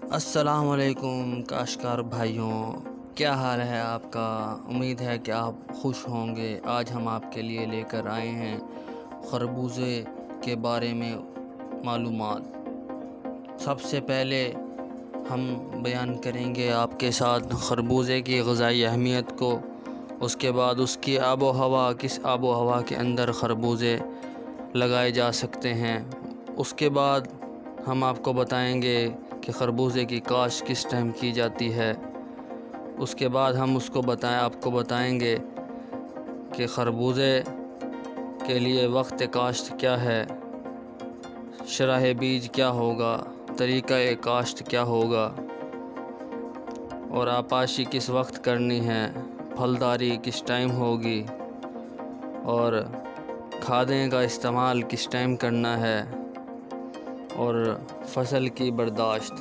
السلام علیکم کاشتکار بھائیوں، کیا حال ہے آپ کا؟ امید ہے کہ آپ خوش ہوں گے۔ آج ہم آپ کے لیے لے کر آئے ہیں خربوزے کے بارے میں معلومات۔ سب سے پہلے ہم بیان کریں گے آپ کے ساتھ خربوزے کی غذائی اہمیت کو، اس کے بعد اس کی آب و ہوا، کس آب و ہوا کے اندر خربوزے لگائے جا سکتے ہیں۔ اس کے بعد ہم آپ کو بتائیں گے کہ خربوزے کی کاشت کس ٹائم کی جاتی ہے۔ اس کے بعد ہم آپ کو بتائیں گے کہ خربوزے کے لیے وقت کاشت کیا ہے، شرح بیج کیا ہوگا، طریقہ کاشت کیا ہوگا، اور آپاشی کس وقت کرنی ہے، پھلداری کس ٹائم ہوگی، اور کھادیں کا استعمال کس ٹائم کرنا ہے، اور فصل کی برداشت۔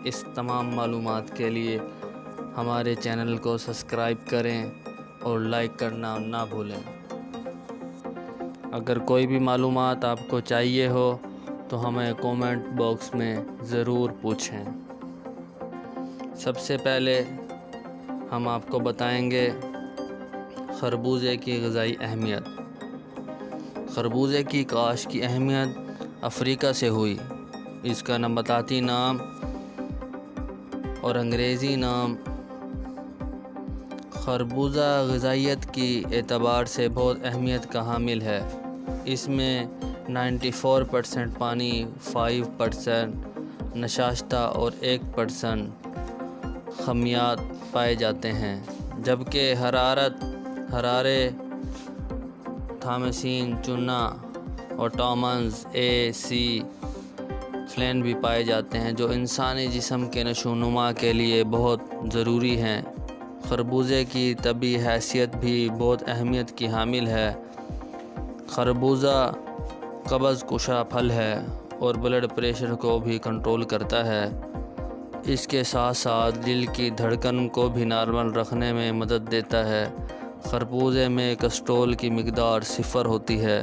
اس تمام معلومات کے لیے ہمارے چینل کو سبسکرائب کریں اور لائک کرنا نہ بھولیں۔ اگر کوئی بھی معلومات آپ کو چاہیے ہو تو ہمیں کومنٹ باکس میں ضرور پوچھیں۔ سب سے پہلے ہم آپ کو بتائیں گے خربوزے کی غذائی اہمیت۔ خربوزے کی کاشت کی اہمیت افریقہ سے ہوئی۔ اس کا نباتاتی نام اور انگریزی نام خربوزہ غذائیت کی اعتبار سے بہت اہمیت کا حامل ہے۔ اس میں 94% پانی، 5% نشاستہ اور 1% خامیات پائے جاتے ہیں، جبکہ حرارے، تھامسین، چونا، وٹامنز، اے، سی، فلین بھی پائے جاتے ہیں، جو انسانی جسم کے نشو و نما کے لیے بہت ضروری ہیں۔ خربوزے کی طبی حیثیت بھی بہت اہمیت کی حامل ہے۔ خربوزہ قبض کشا پھل ہے اور بلڈ پریشر کو بھی کنٹرول کرتا ہے۔ اس کے ساتھ ساتھ دل کی دھڑکن کو بھی نارمل رکھنے میں مدد دیتا ہے۔ خربوزے میں کورٹیزول کی مقدار 0 ہوتی ہے۔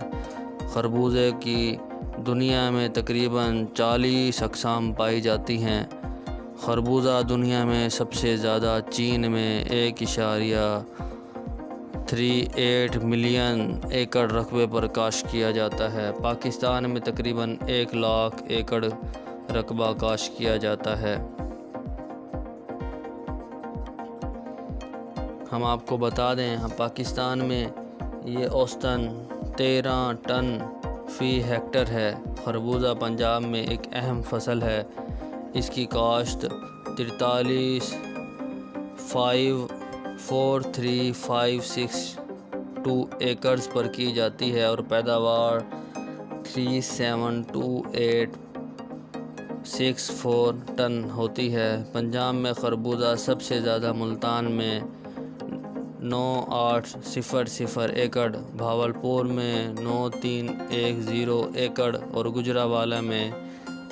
خربوزے کی دنیا میں تقریباً 40 اقسام پائی جاتی ہیں۔ خربوزہ دنیا میں سب سے زیادہ چین میں 1.38 ملین ایکڑ رقبے پر کاشت کیا جاتا ہے۔ پاکستان میں تقریباً 1 لاکھ ایکڑ رقبہ کاشت کیا جاتا ہے۔ ہم آپ کو بتا دیں پاکستان میں یہ اوسطاً 13 ٹن فی ہیکٹر ہے۔ خربوزہ پنجاب میں ایک اہم فصل ہے۔ اس کی کاشت 43,562 ایکڑز پر کی جاتی ہے اور پیداوار 372864 ٹن ہوتی ہے۔ پنجاب میں خربوزہ سب سے زیادہ ملتان میں 9800 ایکڑ، بھاولپور میں 9310 ایکڑ اور گوجرانوالہ میں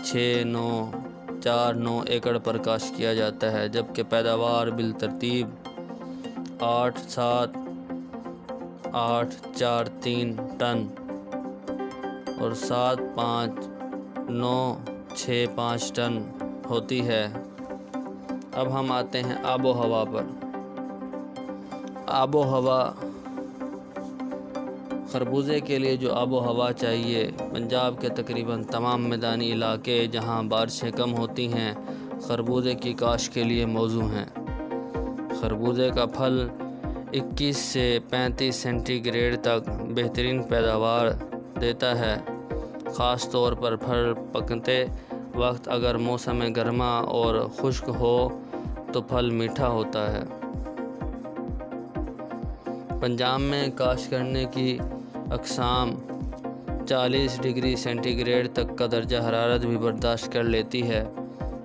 6949 ایکڑ پر کاشت کیا جاتا ہے، جبکہ پیداوار بالترتیب 87,843 ٹن اور 75,965 ٹن ہوتی ہے۔ اب ہم آتے ہیں آب و ہوا پر۔ آب و ہوا، خربوزے کے لیے جو آب و ہوا چاہیے، پنجاب کے تقریباً تمام میدانی علاقے جہاں بارشیں کم ہوتی ہیں، خربوزے کی کاشت کے لیے موزوں ہیں۔ خربوزے کا پھل 21 سے 35 سینٹی گریڈ تک بہترین پیداوار دیتا ہے، خاص طور پر پھل پکتے وقت۔ اگر موسم گرما اور خشک ہو تو پھل میٹھا ہوتا ہے۔ پنجاب میں کاشت کرنے کی اقسام 40 ڈگری سینٹی گریڈ تک کا درجہ حرارت بھی برداشت کر لیتی ہے،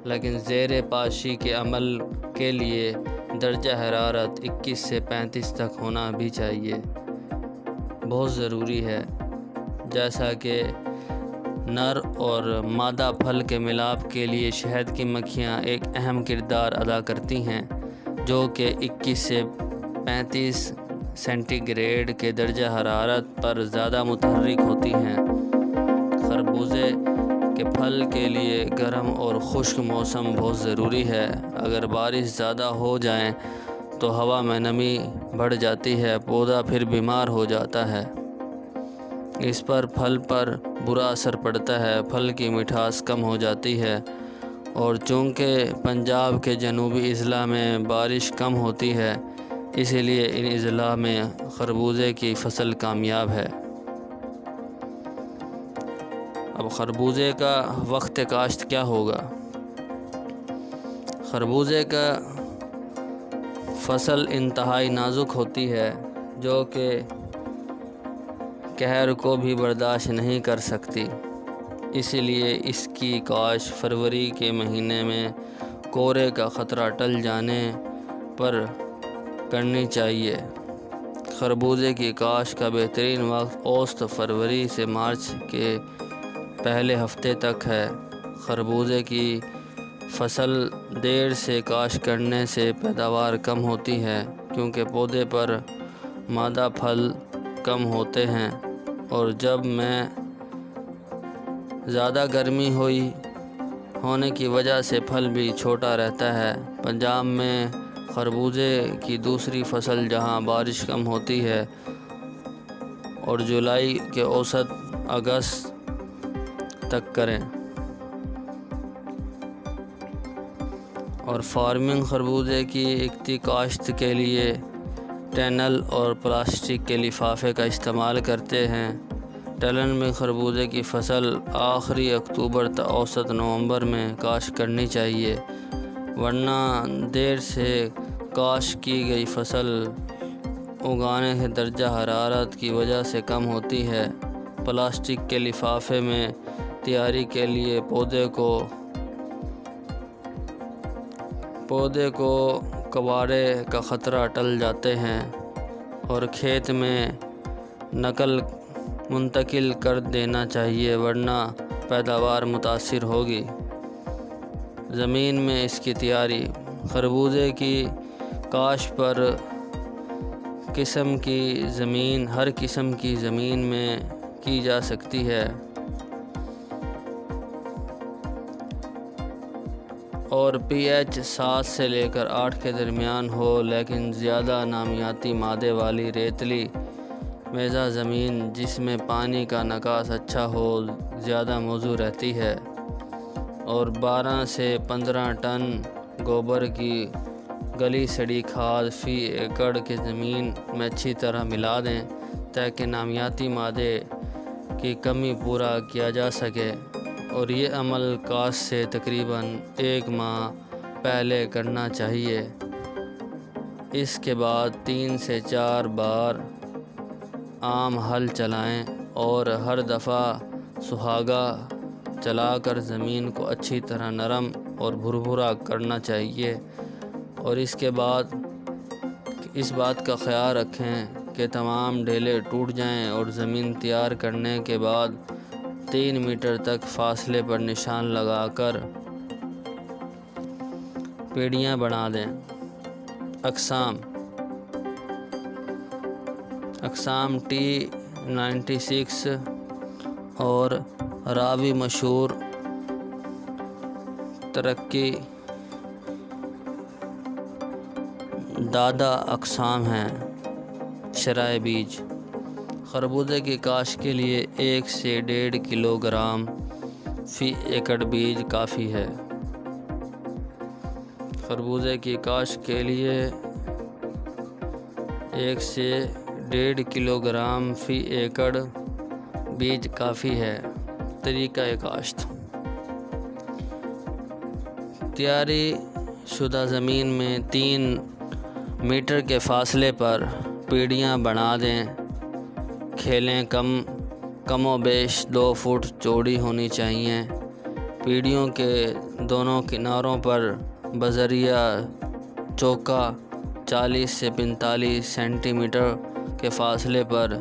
لیکن زیر پاشی کے عمل کے لیے درجہ حرارت 21 سے 35 تک ہونا بھی چاہیے، بہت ضروری ہے۔ جیسا کہ نر اور مادہ پھل کے ملاپ کے لیے شہد کی مکھیاں ایک اہم کردار ادا کرتی ہیں، جو کہ 21 سے 35 سینٹی گریڈ کے درجہ حرارت پر زیادہ متحرک ہوتی ہیں۔ خربوزے کہ پھل کے لیے گرم اور خشک موسم بہت ضروری ہے۔ اگر بارش زیادہ ہو جائیں تو ہوا میں نمی بڑھ جاتی ہے، پودا پھر بیمار ہو جاتا ہے، اس پر پھل پر برا اثر پڑتا ہے، پھل کی مٹھاس کم ہو جاتی ہے۔ اور چونکہ پنجاب کے جنوبی اضلاع میں بارش کم ہوتی ہے، اسی لیے ان اضلاع میں خربوزے کی فصل کامیاب ہے۔ اب خربوزے کا وقت کاشت کیا ہوگا؟ خربوزے کا فصل انتہائی نازک ہوتی ہے، جو کہ قہر کو بھی برداشت نہیں کر سکتی، اسی لیے اس کی کاشت فروری کے مہینے میں کورے کا خطرہ ٹل جانے پر کرنی چاہیے۔ خربوزے کی کاشت کا بہترین وقت اوسط فروری سے مارچ کے پہلے ہفتے تک ہے۔ خربوزے کی فصل دیر سے کاشت کرنے سے پیداوار کم ہوتی ہے، کیونکہ پودے پر مادہ پھل کم ہوتے ہیں، اور جب میں زیادہ گرمی ہونے کی وجہ سے پھل بھی چھوٹا رہتا ہے۔ پنجاب میں خربوزے کی دوسری فصل جہاں بارش کم ہوتی ہے اور جولائی کے اوسط اگست تک کریں۔ اور فارمنگ خربوزے کی اقتی کاشت کے لیے ٹنل اور پلاسٹک کے لفافے کا استعمال کرتے ہیں۔ ٹنل میں خربوزے کی فصل آخری اکتوبر تا اوسط نومبر میں کاشت کرنی چاہیے، ورنہ دیر سے کاشت کی گئی فصل اگانے سے درجہ حرارت کی وجہ سے کم ہوتی ہے۔ پلاسٹک کے لفافے میں تیاری کے لیے پودے کو کباڑے کا خطرہ ٹل جاتے ہیں اور کھیت میں منتقل کر دینا چاہیے، ورنہ پیداوار متاثر ہوگی۔ زمین میں اس کی تیاری۔ خربوزے کی کاشت پر ہر قسم کی زمین میں کی جا سکتی ہے، اور پی ایچ 7 سے لے کر 8 کے درمیان ہو، لیکن زیادہ نامیاتی مادے والی ریتلی میزہ زمین جس میں پانی کا نکاس اچھا ہو زیادہ موزوں رہتی ہے۔ اور 12 سے 15 ٹن گوبر کی گلی سڑی کھاد فی ایکڑ کی زمین میں اچھی طرح ملا دیں تاکہ نامیاتی مادے کی کمی پورا کیا جا سکے، اور یہ عمل کاشت سے تقریباً 1 ماہ پہلے کرنا چاہیے۔ اس کے بعد 3 سے 4 بار عام ہل چلائیں اور ہر دفعہ سہاگا چلا کر زمین کو اچھی طرح نرم اور بھربھرا کرنا چاہیے، اور اس کے بعد اس بات کا خیال رکھیں کہ تمام ڈھیلے ٹوٹ جائیں، اور زمین تیار کرنے کے بعد 3 میٹر تک فاصلے پر نشان لگا کر پیڑیاں بنا دیں۔ اقسام T96 اور راوی مشہور ترقی دادہ اقسام ہیں۔ شرائع بیج۔ خربوزے کی کاشت کے لیے 1 سے 1.5 کلو گرام فی ایکڑ بیج کافی ہے۔ خربوزے کی کاشت کے لیے 1 سے 1.5 کلو گرام فی ایکڑ بیج کافی ہے۔ طریقہ کاشت۔ تیاری شدہ زمین میں 3 میٹر کے فاصلے پر پیڑیاں بنا دیں۔ کھیلیں کم و بیش 2 فٹ چوڑی ہونی چاہیے۔ پیڑیوں کے دونوں کناروں پر بذریعہ چوکا 40 سے 45 سینٹی میٹر کے فاصلے پر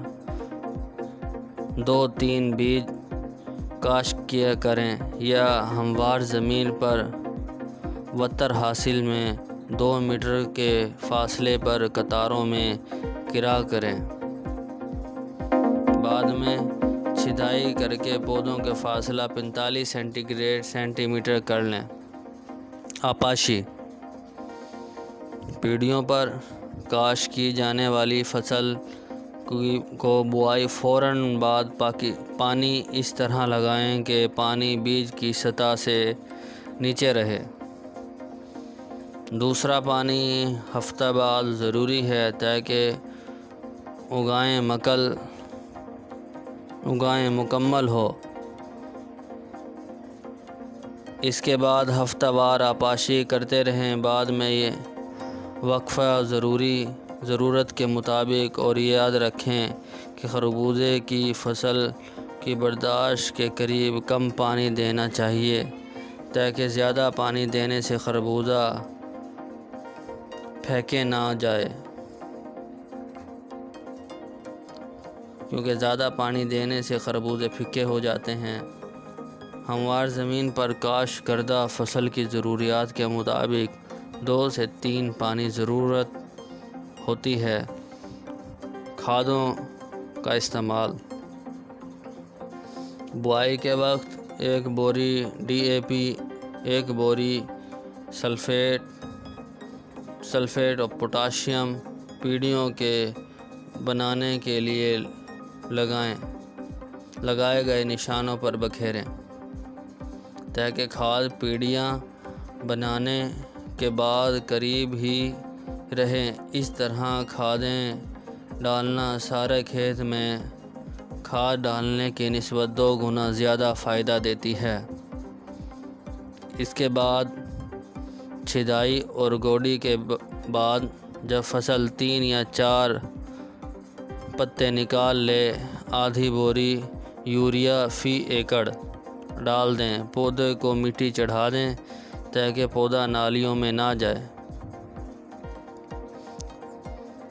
2-3 بیج کاشت کیا کریں، یا ہموار زمین پر وتر حاصل میں 2 میٹر کے فاصلے پر قطاروں میں کرا کریں۔ بعد میں چھدائی کر کے پودوں کے فاصلہ 45 سینٹی میٹر کر لیں۔ آپاشی پیڑیوں پر کاشت کی جانے والی فصل کو بوائی فوراً بعد پانی اس طرح لگائیں کہ پانی بیج کی سطح سے نیچے رہے۔ دوسرا پانی ہفتہ بعد ضروری ہے تاکہ اگائیں مکمل ہو۔ اس کے بعد ہفتہ وار آپاشی کرتے رہیں۔ بعد میں یہ وقفہ ضرورت کے مطابق، اور یاد رکھیں کہ خربوزے کی فصل کی برداشت کے قریب کم پانی دینا چاہیے تاکہ زیادہ پانی دینے سے خربوزہ پھینکے نہ جائے، کیونکہ زیادہ پانی دینے سے خربوزے پھیکے ہو جاتے ہیں۔ ہموار زمین پر کاشت کردہ فصل کی ضروریات کے مطابق 2 سے 3 پانی ضرورت ہوتی ہے۔ کھادوں کا استعمال: بوائی کے وقت 1 بوری DAP، 1 بوری سلفیٹ اور پوٹاشیم پیڑیوں کے بنانے کے لیے لگائے گئے نشانوں پر بکھیریں تاکہ کھاد پیڑیاں بنانے کے بعد قریب ہی رہیں۔ اس طرح کھادیں ڈالنا سارے کھیت میں کھاد ڈالنے کی نسبت 2 گنا زیادہ فائدہ دیتی ہے۔ اس کے بعد چھدائی اور گوڈی کے بعد جب فصل 3 یا 4 پتے نکال لے، آدھی بوری یوریا فی ایکڑ ڈال دیں۔ پودے کو مٹی چڑھا دیں تاکہ پودا نالیوں میں نہ جائے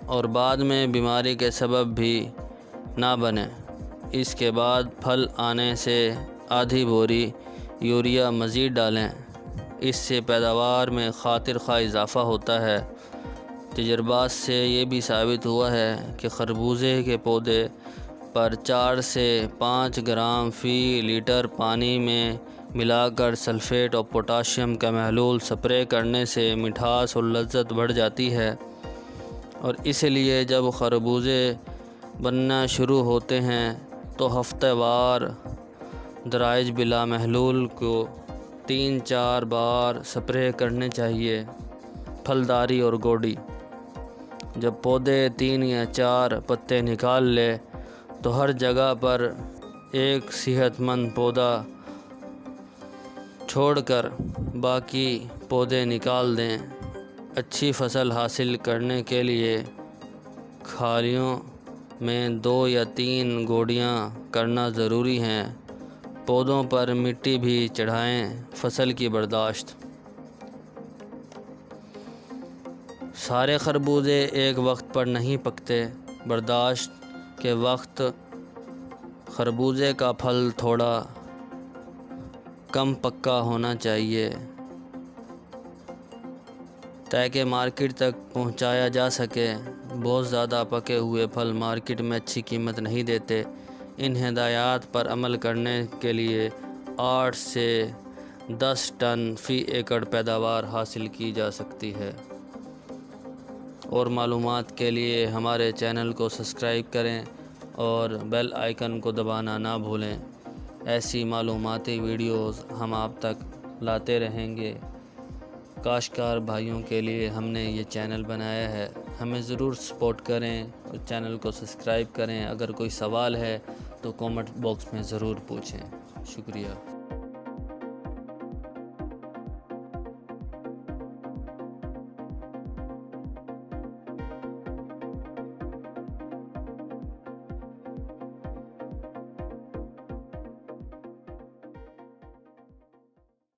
اور بعد میں بیماری کے سبب بھی نہ بنے۔ اس کے بعد پھل آنے سے آدھی بوری یوریا مزید ڈالیں۔ اس سے پیداوار میں خاطر خواہ اضافہ ہوتا ہے۔ تجربات سے یہ بھی ثابت ہوا ہے کہ خربوزے کے پودے پر 4 سے 5 گرام فی لیٹر پانی میں ملا کر سلفیٹ اور پوٹاشیم کا محلول سپرے کرنے سے مٹھاس اور لذت بڑھ جاتی ہے، اور اس لیے جب خربوزے بننا شروع ہوتے ہیں تو ہفتہ وار درائج بلا محلول کو 3-4 بار سپرے کرنے چاہیے۔ پھلداری اور گوڈی: جب پودے 3 یا 4 پتے نکال لے تو ہر جگہ پر ایک صحت مند پودا چھوڑ کر باقی پودے نکال دیں۔ اچھی فصل حاصل کرنے کے لیے کھالیوں میں 2 یا 3 گوڈیاں کرنا ضروری ہیں۔ پودوں پر مٹی بھی چڑھائیں۔ فصل کی برداشت: سارے خربوزے ایک وقت پر نہیں پکتے۔ برداشت کے وقت خربوزے کا پھل تھوڑا کم پکا ہونا چاہیے تاکہ مارکیٹ تک پہنچایا جا سکے۔ بہت زیادہ پکے ہوئے پھل مارکیٹ میں اچھی قیمت نہیں دیتے۔ ان ہدایات پر عمل کرنے کے لیے 8 سے 10 ٹن فی ایکڑ پیداوار حاصل کی جا سکتی ہے۔ اور معلومات کے لیے ہمارے چینل کو سبسکرائب کریں اور بیل آئیکن کو دبانا نہ بھولیں۔ ایسی معلوماتی ویڈیوز ہم آپ تک لاتے رہیں گے۔ کاشتکار بھائیوں کے لیے ہم نے یہ چینل بنایا ہے، ہمیں ضرور سپورٹ کریں اور چینل کو سبسکرائب کریں۔ اگر کوئی سوال ہے تو کامنٹ باکس میں ضرور پوچھیں۔ شکریہ۔